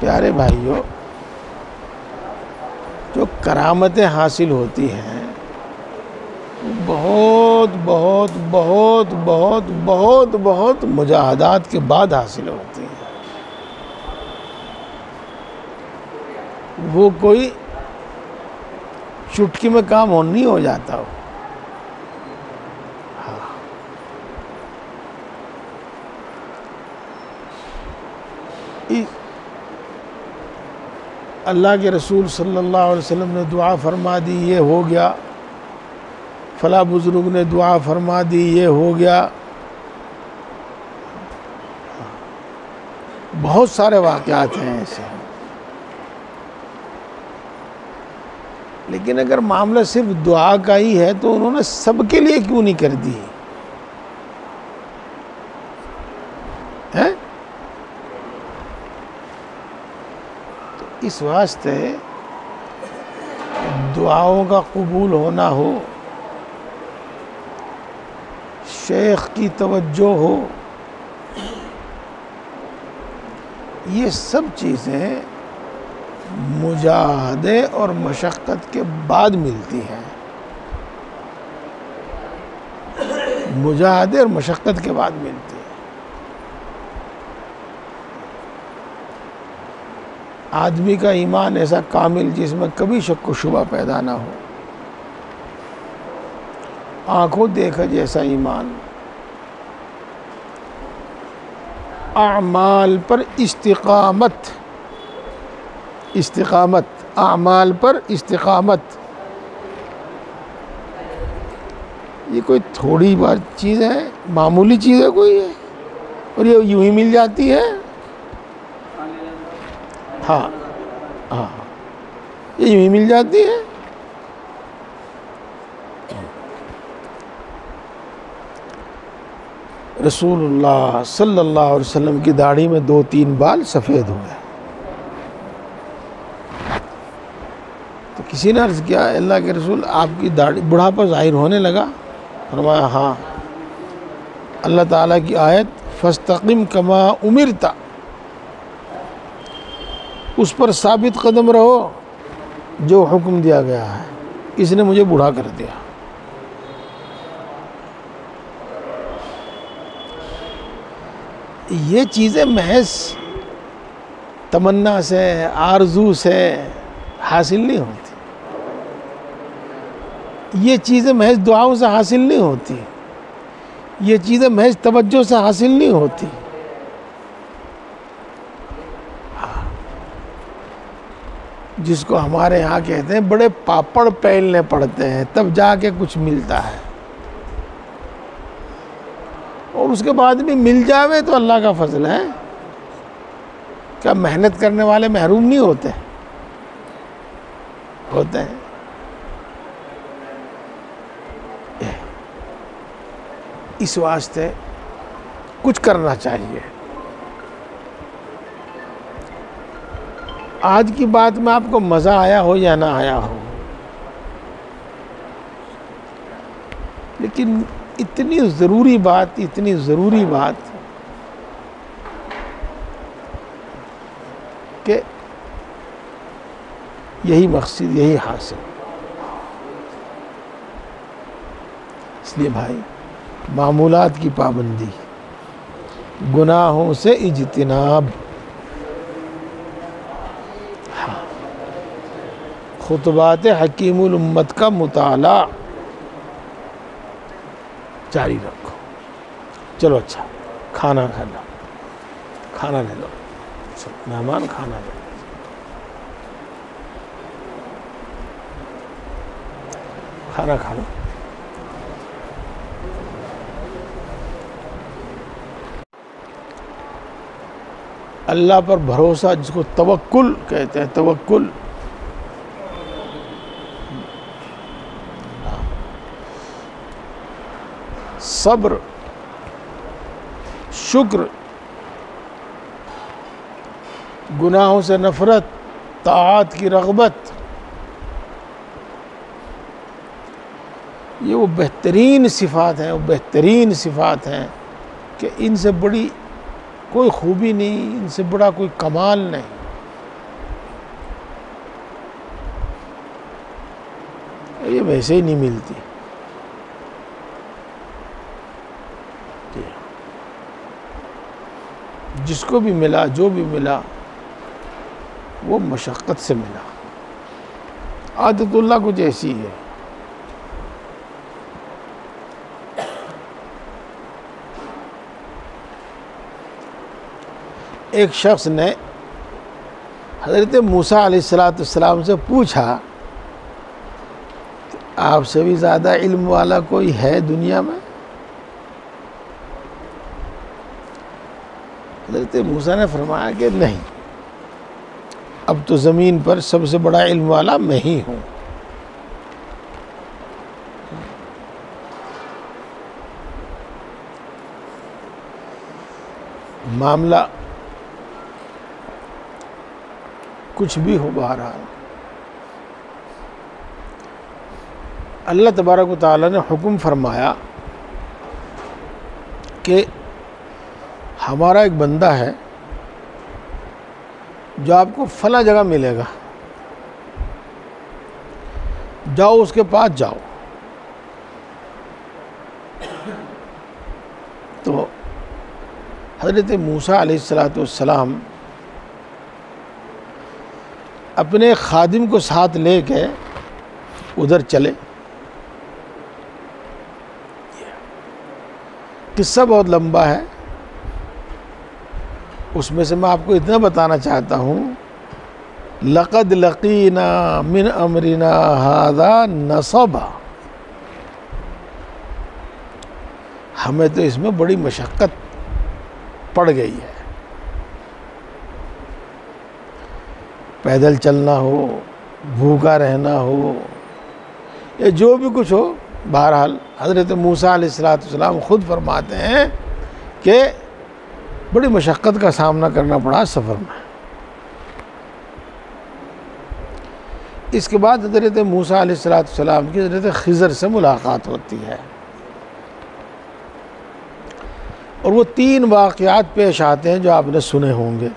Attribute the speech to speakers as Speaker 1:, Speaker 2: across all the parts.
Speaker 1: پیارے بھائیوں، جو کرامتیں حاصل ہوتی ہیں بہت بہت بہت بہت بہت بہت مجاہدات کے بعد حاصل ہوتی ہیں. وہ کوئی چٹکی میں کام نہیں ہو جاتا ہو. اللہ کے رسول صلی اللہ علیہ وسلم نے دعا فرما دی، یہ ہو گیا. فلاں بزرگ نے دعا فرما دی، یہ ہو گیا. بہت سارے واقعات ہیں ایسے. لیکن اگر معاملہ صرف دعا کا ہی ہے تو انہوں نے سب کے لیے کیوں نہیں کر دی ہے؟ تو اس واسطے دعاؤں کا قبول ہونا ہو، شیخ کی توجہ ہو، یہ سب چیزیں مجاہدے اور مشقت کے بعد ملتی ہیں. مجاہدے اور مشقت کے بعد ملتی ہیں. آدمی کا ایمان ایسا کامل جس میں کبھی شک و شبہ پیدا نہ ہو، آنکھوں دیکھا جیسا ایمان، اعمال پر استقامت، اعمال پر استقامت. یہ کوئی تھوڑی بار چیز ہے، معمولی چیز ہے کوئی ہے، اور یہ یوں ہی مل جاتی ہے. ہاں یہ یوں ہی مل جاتی ہے. رسول اللہ صلی اللہ علیہ وسلم کی داڑھی میں 2-3 بال سفید ہوئے. تو کسی نے عرض کیا، اللہ کے رسول آپ کی داڑھی بڑھاپا ظاہر ہونے لگا؟ فرمایا ہاں. اللہ تعالیٰ کی آیت فاستقم کما امرت، اس پر ثابت قدم رہو جو حکم دیا گیا ہے. اس نے مجھے بوڑھا کر دیا. یہ چیزیں محض تمنا سے، آرزو سے حاصل نہیں ہوتی. یہ چیزیں محض دعاؤں سے حاصل نہیں ہوتی. یہ چیزیں محض توجہ سے حاصل نہیں ہوتی. جس کو ہمارے ہاں کہتے ہیں بڑے پاپڑ پیلنے پڑتے ہیں تب جا کے کچھ ملتا ہے، اور اس کے بعد بھی مل جاوے تو اللہ کا فضل ہے. کیا محنت کرنے والے محروم نہیں ہوتے ہیں؟ اس واسطے کچھ کرنا چاہیے. آج کی بات میں آپ کو مزہ آیا ہو یا نہ آیا ہو، لیکن اتنی ضروری بات کہ یہی مقصد، یہی حاصل. اس لیے بھائی، معمولات کی پابندی، گناہوں سے اجتناب، خطبات حکیم الامت کا مطالعہ جاری رکھو. چلو اچھا، کھانا کھا لو، کھانا لے لو، مہمان کھانا لے لو. کھانا کھا لو. اللہ پر بھروسہ، جس کو توکل کہتے ہیں، توکل. صبر، شکر، گناہوں سے نفرت، طاعات کی رغبت، یہ وہ بہترین صفات ہیں کہ ان سے بڑی کوئی خوبی نہیں، ان سے بڑا کوئی کمال نہیں. یہ ویسے ہی نہیں ملتی. جس کو بھی ملا، جو بھی ملا، وہ مشقت سے ملا. عادت اللہ کچھ ایسی ہے. ایک شخص نے حضرت موسیٰ علیہ السلام سے پوچھا کہ آپ سے بھی زیادہ علم والا کوئی ہے دنیا میں؟ حضرت موسیٰ نے فرمایا کہ نہیں، اب تو زمین پر سب سے بڑا علم والا میں ہی ہوں. معاملہ کچھ بھی ہو، بہرحال اللہ تبارک و تعالیٰ نے حکم فرمایا کہ ہمارا ایک بندہ ہے جو آپ کو فلاں جگہ ملے گا، جاؤ اس کے پاس جاؤ. تو حضرت موسیٰ علیہ السلام اپنے خادم کو ساتھ لے کے ادھر چلے. قصہ بہت لمبا ہے، اس میں سے میں آپ کو اتنا بتانا چاہتا ہوں، لقد لقینا من امرنا ھذا نصبا، ہمیں تو اس میں بڑی مشقت پڑ گئی ہے. پیدل چلنا ہو، بھوکا رہنا ہو، یا جو بھی کچھ ہو، بہرحال حضرت موسیٰ علیہ السلام خود فرماتے ہیں کہ بڑی مشقت کا سامنا کرنا پڑا سفر میں. اس کے بعد حضرت موسیٰ علیہ السلام کی حضرت خضر سے ملاقات ہوتی ہے، اور وہ 3 واقعات پیش آتے ہیں جو آپ نے سنے ہوں گے.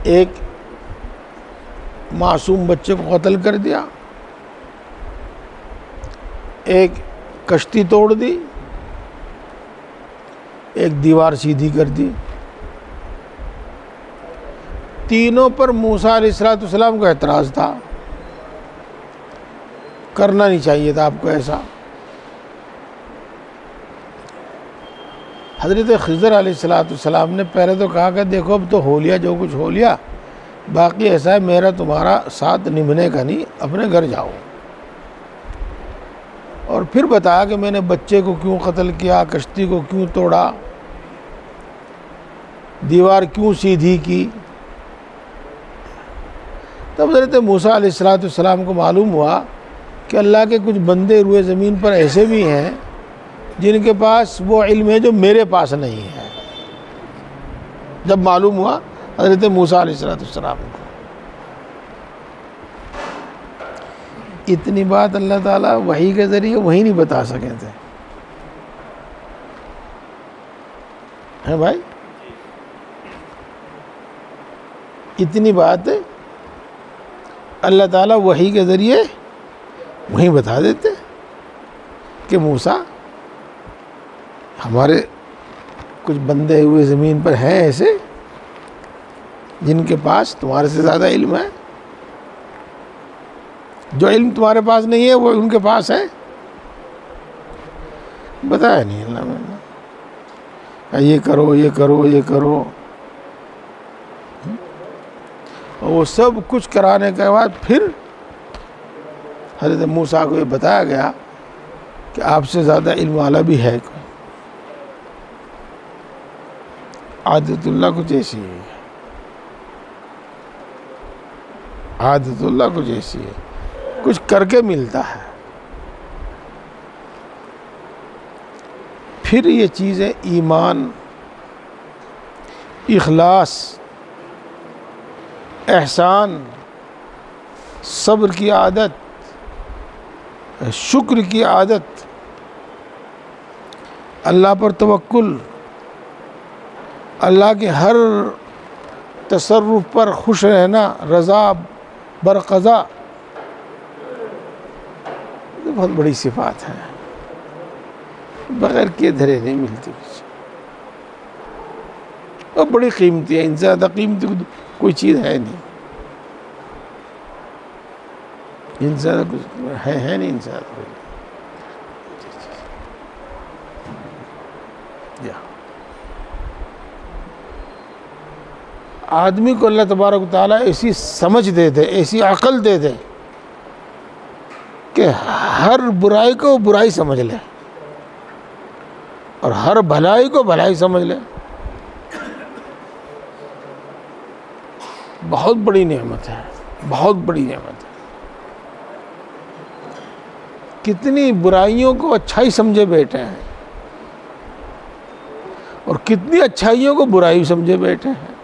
Speaker 1: ایک، معصوم بچے کو قتل کر دیا. ایک، کشتی توڑ دی. ایک، دیوار سیدھی کر دی. تینوں پر موسیٰ علیہ السلام کا اعتراض تھا، کرنا نہیں چاہیے تھا آپ کو ایسا. حضرت خضر علیہ السلام نے پہلے تو کہا کہ دیکھو اب تو ہو لیا جو کچھ ہو لیا، باقی ایسا ہے میرا تمہارا ساتھ نبھنے کا نہیں، اپنے گھر جاؤ. اور پھر بتایا کہ میں نے بچے کو کیوں قتل کیا، کشتی کو کیوں توڑا، دیوار کیوں سیدھی کی. تب حضرت موسیٰ علیہ السلام کو معلوم ہوا کہ اللہ کے کچھ بندے روئے زمین پر ایسے بھی ہیں جن کے پاس وہ علم ہے جو میرے پاس نہیں ہے. جب معلوم ہوا حضرت موسیٰ علیہ السلام کو، اتنی بات اللہ تعالیٰ وحی کے ذریعے وہی نہیں بتا سکے تھے. ہیں بھائی، اتنی بات اللہ تعالیٰ وحی کے ذریعے وہیں بتا دیتے کہ موسیٰ، ہمارے کچھ بندے ہوئے زمین پر ہیں ایسے جن کے پاس تمہارے سے زیادہ علم ہے، جو علم تمہارے پاس نہیں ہے وہ ان کے پاس ہے. بتایا نہیں اللہ نے، یہ کرو یہ کرو یہ کرو. اور وہ سب کچھ کرانے کے بعد پھر حضرت موسیٰ کو یہ بتایا گیا کہ آپ سے زیادہ علم والا بھی ہے کوئی. عادت اللہ کچھ ایسی ہے، عادت اللہ کچھ ایسی ہے، کچھ کر کے ملتا ہے. پھر یہ چیزیں ایمان، اخلاص، احسان، صبر کی عادت، شکر کی عادت، اللہ پر توکل، اللہ کے ہر تصرف پر خوش رہنا، رضا برقضا، بہت بڑی صفات ہیں، بغیر کیے دھرے نہیں ملتی کچھ، اور بڑی قیمتی ہے، ان سے زیادہ قیمتی کوئی چیز ہے نہیں، ان سے زیادہ کچھ ہے نہیں، ان سے زیادہ کوئی آدمی کو اللہ تبارک و تعالیٰ ایسی سمجھ دے دے، ایسی عقل دے دے کہ ہر برائی کو برائی سمجھ لے اور ہر بھلائی کو بھلائی سمجھ لے، بہت بڑی نعمت ہے، بہت بڑی نعمت ہے۔ کتنی برائیوں کو اچھائی سمجھے بیٹھے ہیں اور کتنی اچھائیوں کو برائی سمجھے بیٹھے ہیں۔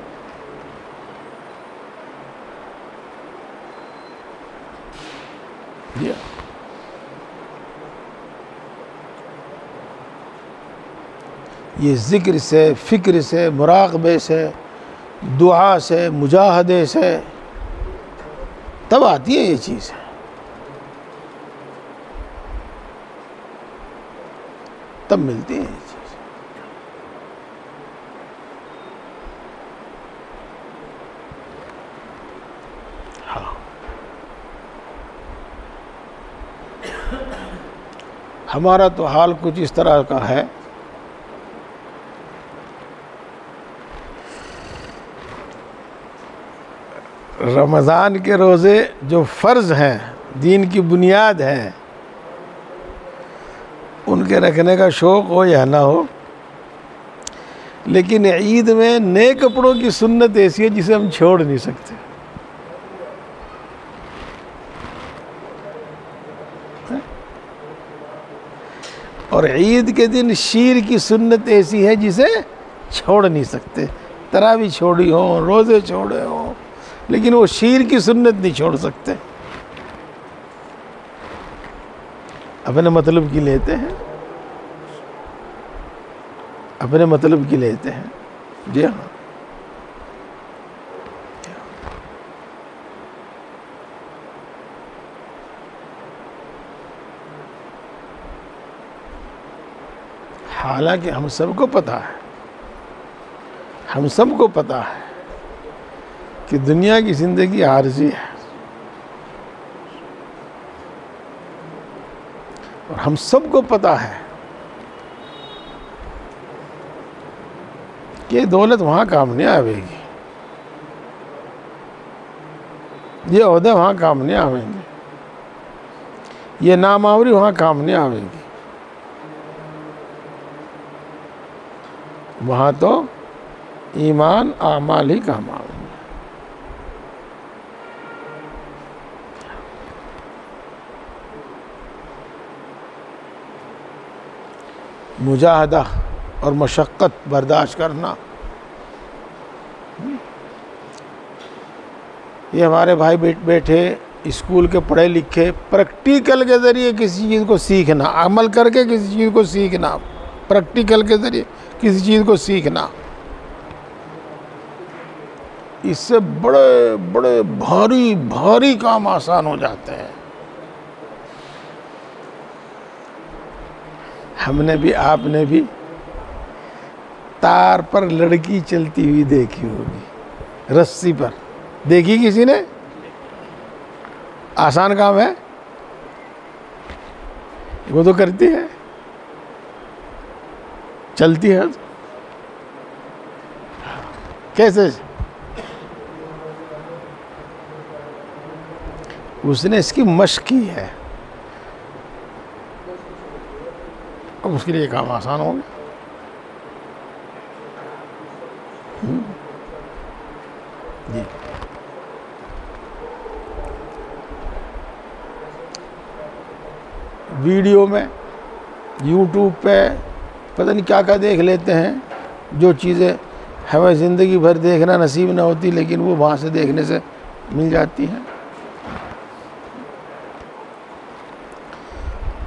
Speaker 1: یہ ذکر سے، فکر سے، مراقبے سے، دعا سے، مجاہدے سے تب آتی ہے یہ چیز، تب ملتی ہے یہ چیز۔ ہاں، ہمارا تو حال کچھ اس طرح کا ہے، رمضان کے روزے جو فرض ہیں، دین کی بنیاد ہیں، ان کے رکھنے کا شوق ہو یا نہ ہو، لیکن عید میں نئے کپڑوں کی سنت ایسی ہے جسے ہم چھوڑ نہیں سکتے۔ اور عید کے دن شیر کی سنت ایسی ہے جسے چھوڑ نہیں سکتے، تراویح چھوڑی ہوں، روزے چھوڑے ہوں، لیکن وہ شیر کی سنت نہیں چھوڑ سکتے، اپنے مطلب کی لیتے ہیں، اپنے مطلب کی لیتے ہیں۔ جی ہاں، حالانکہ ہم سب کو پتہ ہے، ہم سب کو پتہ ہے کہ دنیا کی زندگی عارضی ہے، اور ہم سب کو پتہ ہے کہ یہ دولت وہاں کام نہیں آئے گی، یہ عہدے وہاں کام نہیں آئیں گے، یہ نامآوری وہاں کام نہیں آئے گی، وہاں تو ایمان اعمال ہی کام آئیں گے۔ مجاہدہ اور مشقت برداشت کرنا، یہ ہمارے بھائی بیٹھے اسکول کے پڑھے لکھے، پریکٹیکل کے ذریعے کسی چیز کو سیکھنا، عمل کر کے کسی چیز کو سیکھنا، پریکٹیکل کے ذریعے کسی چیز کو سیکھنا، اس سے بڑے بڑے بھاری بھاری کام آسان ہو جاتے ہیں۔ ہم نے بھی، آپ نے بھی تار پر لڑکی چلتی ہوئی دیکھی ہوگی، رسی پر دیکھی کسی نے؟ آسان کام ہے وہ تو کرتی ہے، چلتی ہے کیسے؟ اس نے اس کی مشق کی ہے، اب اس کے لیے کام آسان ہو گیا۔ جی ویڈیو میں یوٹیوب پہ پتہ نہیں کیا کیا دیکھ لیتے ہیں، جو چیزیں ہمیں زندگی بھر دیکھنا نصیب نہ ہوتی، لیکن وہ وہاں سے دیکھنے سے مل جاتی ہیں۔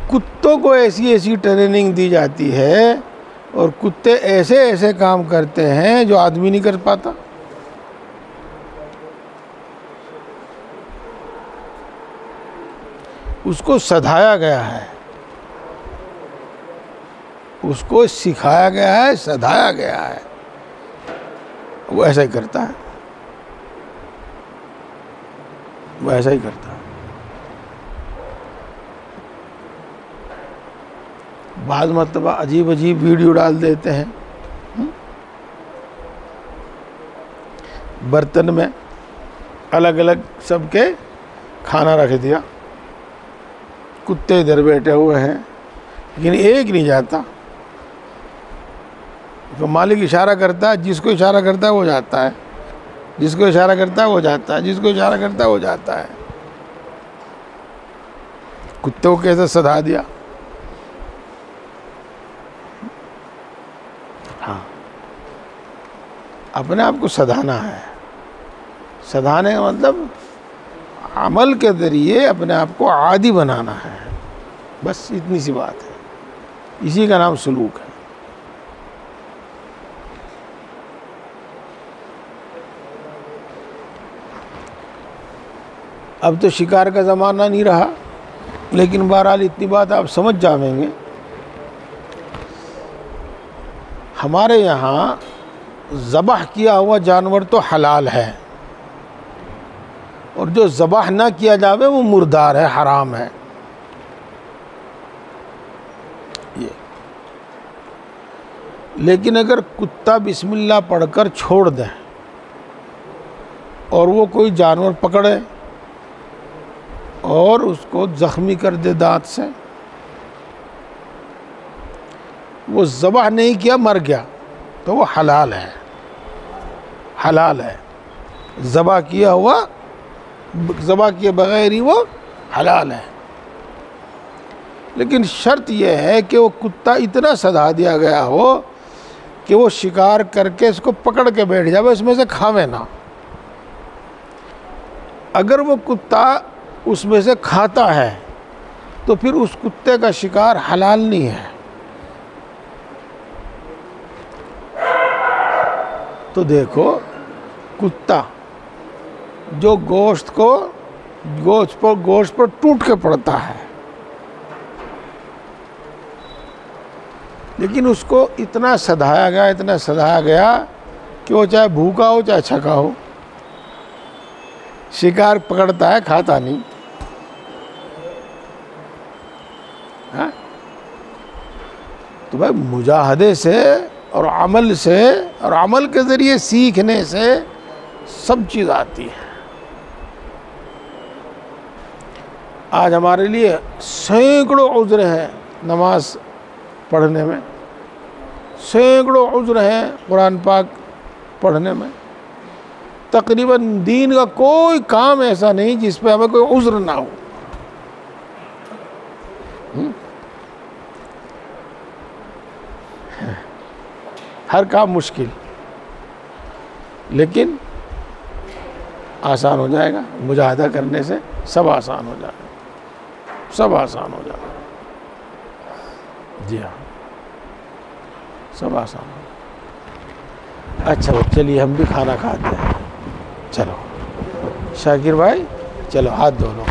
Speaker 1: کتوں کو ایسی ایسی ٹریننگ دی جاتی ہے اور کتے ایسے ایسے کام کرتے ہیں جو آدمی نہیں کر پاتا۔ اس کو سدھایا گیا ہے، اس کو سکھایا گیا ہے، سدھایا گیا ہے، وہ ایسا ہی کرتا ہے، وہ ایسا ہی کرتا ہے۔ بعض مرتبہ عجیب عجیب ویڈیو ڈال دیتے ہیں، برتن میں الگ الگ سب کے کھانا رکھ دیا، کتے ادھر بیٹھے ہوئے ہیں لیکن ایک نہیں جاتا، تو مالک اشارہ کرتا ہے، جس کو اشارہ کرتا ہے وہ جاتا ہے، جس کو اشارہ کرتا ہے وہ جاتا ہے، جس کو اشارہ کرتا ہے وہ جاتا ہے۔ کتے کو کیسے سدھا دیا؟ ہاں، اپنے آپ کو سدھانا ہے، سدھانے کا مطلب عمل کے ذریعے اپنے آپ کو عادی بنانا ہے، بس اتنی سی بات ہے، اسی کا نام سلوک ہے۔ اب تو شکار کا زمانہ نہیں رہا، لیکن بہرحال اتنی بات آپ سمجھ جائیں گے، ہمارے یہاں ذبح کیا ہوا جانور تو حلال ہے، اور جو ذبح نہ کیا جاوے وہ مردار ہے، حرام ہے۔ یہ لیکن اگر کتا بسم اللہ پڑھ کر چھوڑ دیں اور وہ کوئی جانور پکڑے اور اس کو زخمی کر دے دانت سے، وہ ذبح نہیں کیا، مر گیا، تو وہ حلال ہے، حلال ہے، ذبح کیا ہوا، ذبح کیے بغیر ہی وہ حلال ہے۔ لیکن شرط یہ ہے کہ وہ کتا اتنا سدھا دیا گیا ہو کہ وہ شکار کر کے اس کو پکڑ کے بیٹھ جائے، اس میں سے کھاوے نہ۔ اگر وہ کتا اس میں سے کھاتا ہے تو پھر اس کتے کا شکار حلال نہیں ہے۔ تو دیکھو، کتا جو گوشت پر ٹوٹ کے پڑتا ہے، لیکن اس کو اتنا سدھایا گیا، اتنا سدھایا گیا کہ وہ چاہے بھوکا ہو چاہے چھکا ہو، شکار پکڑتا ہے، کھاتا نہیں۔ ہاں؟ تو بھائی مجاہدے سے اور عمل کے ذریعے سیکھنے سے سب چیز آتی ہے۔ آج ہمارے لیے سینکڑوں عذر ہیں نماز پڑھنے میں، سینکڑوں عذر ہیں قرآن پاک پڑھنے میں، تقریباً دین کا کوئی کام ایسا نہیں جس پہ ہمیں کوئی عذر نہ ہو۔ ہر کام مشکل، لیکن آسان ہو جائے گا، مجاہدہ کرنے سے سب آسان ہو جائے گا، سب آسان ہو جائے گا۔ جی ہاں، سب آسان ہو جائے گا۔ اچھا چلیے ہم بھی کھانا کھاتے ہیں، چلو شاکر بھائی، چلو ہاتھ دھو لو۔